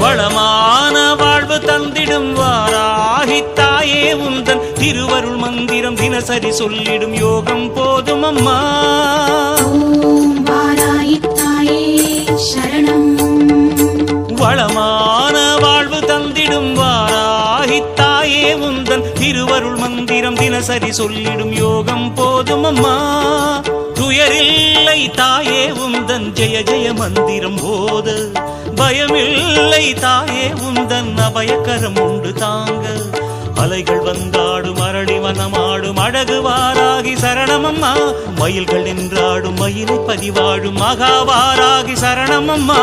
வளமான வாழ்வு தந்திடும் வாராகி தாயே உந்தன் திருவருள் மந்திரம் தினசரி சொல்லிடும் யோகம் போதும் அம்மா. வாராகி தாயே சரணம். வளமான வாழ்வு தந்திடும் வாராகி தாயே உந்தன் திருவருள் மந்திரம் தினசரி சொல்லிடும் யோகம் போதும் அம்மா. துயரில்லை தாயே உந்தன் ஜெய ஜெய மந்திரம் போத, பயமில்லை தாயே உந்தன் அபயக்கரம் உண்டு தாங்க. அலைகள் வந்தாடும் அரளி வனமாடும் அழகு வாராகி சரணமம்மா. மயில்கள் நின்றாடும் மயிலை பதிவாடும் மகாவாராகி சரணமம்மா.